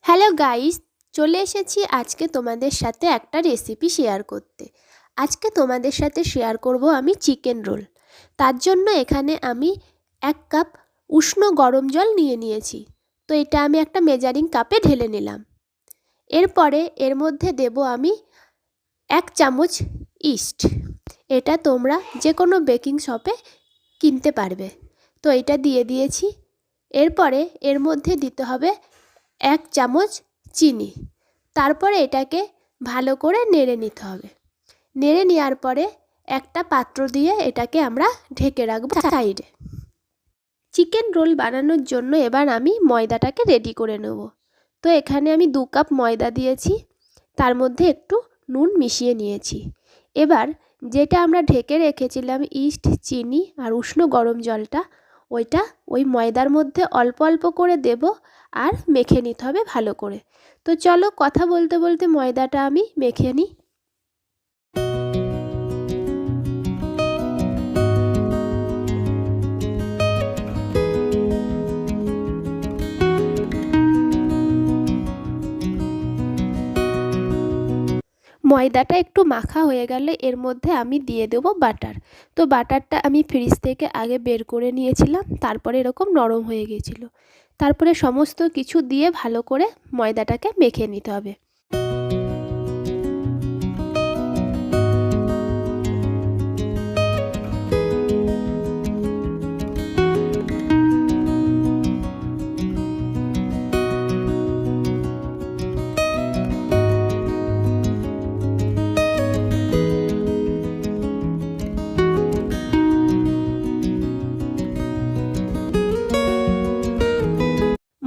Hello guys, চলে এসেছি আজকে তোমাদের সাথে একটা রেসিপি শেয়ার করতে। আজকে তোমাদের সাথে শেয়ার করব আমি চিকেন রোল। তার জন্য এখানে আমি 1 কাপ উষ্ণ গরম জল নিয়েছি। তো এটা আমি একটা মেজারিং কাপে ঢেলে নিলাম। এরপরে এর মধ্যে দেব আমি 1 চামচ ইস্ট। এটা তোমরা যে কোনো বেকিং শপে কিনতে পারবে। তো এটা দিয়ে দিয়েছি। এরপরে এর মধ্যে দিতে হবে 1 চামচ চিনি। তারপরে এটাকে ভালো করে নেড়ে নিতে হবে। নেড়ে নেওয়ার পরে একটা পাত্র দিয়ে এটাকে আমরা ঢেকে রাখবো সাইডে। চিকেন রোল বানানোর জন্য এবার আমি ময়দাটাকে রেডি করে নেব। তো এখানে আমি 2 কাপ ময়দা দিয়েছি, তার মধ্যে একটু নুন মিশিয়ে নিয়েছি। এবার যেটা আমরা ঢেকে রেখেছিলাম ইস্ট, চিনি আর উষ্ণ গরম জলটা, ওইটা ওই ময়দার মধ্যে অল্প অল্প করে দেব আর মেখে নিতে হবে ভালো করে। তো চলো কথা বলতে বলতে ময়দাটা আমি মেখে নিই। ময়দাটা একটু মাখা হয়ে গেলে এর মধ্যে আমি দিয়ে দেব বাটার। তো বাটারটা আমি ফ্রিজ থেকে আগে বের করে নিয়েছিলাম, তারপরে এরকম নরম হয়ে গিয়েছিল। তারপরে সমস্ত কিছু দিয়ে ভালো করে ময়দাটাকে মেখে নিতে হবে।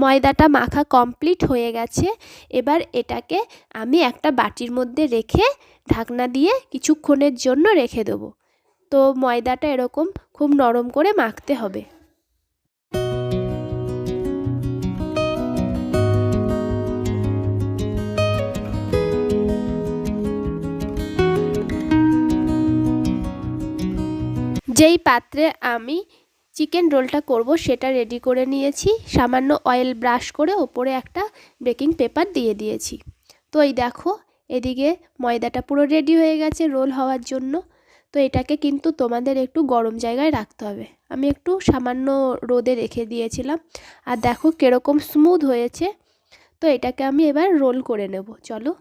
ময়দাটা মাখা কমপ্লিট হয়ে গেছে। এবার এটাকে আমি একটা বাটির মধ্যে রেখে ঢাকনা দিয়ে কিছুক্ষণের জন্য রেখে দেবো। তো ময়দাটা এরকম খুব নরম করে মাখতে হবে। যেই পাত্রে আমি চিকেন রোলটা করব সেটা রেডি করে নিয়েছি। সামান্য অয়েল ব্রাশ করে ওপরে একটা বেকিং পেপার দিয়ে দিয়েছি। তো এই দেখো, এদিকে ময়দাটা পুরো রেডি হয়ে গেছে রোল হওয়ার জন্য। তো এটাকে কিন্তু তোমাদের একটু গরম জায়গায় রাখতে হবে। আমি একটু সামান্য রোদে রেখে দিয়েছিলাম, আর দেখো কীরকম স্মুথ হয়েছে। তো এটাকে আমি এবার রোল করে নেব। চলো।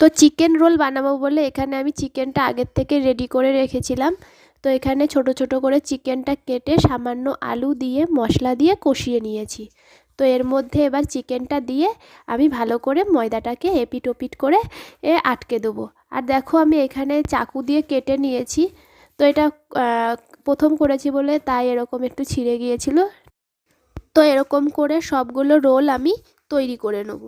তো চিকেন রোল বানাবো বলে এখানে আমি চিকেনটা আগের থেকে রেডি করে রেখেছিলাম। তো এখানে ছোট ছোট করে চিকেনটা কেটে সামান্য আলু দিয়ে মশলা দিয়ে কষিয়ে নিয়েছি। তো এর মধ্যে এবার চিকেনটা দিয়ে আমি ভালো করে ময়দাটাকে এপিট ওপিট করে আটকে দেবো। আর দেখো আমি এখানে চাকু দিয়ে কেটে নিয়েছি। তো এটা প্রথম করেছি বলে তাই এরকম একটু ছিঁড়ে গিয়েছিল। তো এরকম করে সবগুলো রোল আমি তৈরি করে নেব।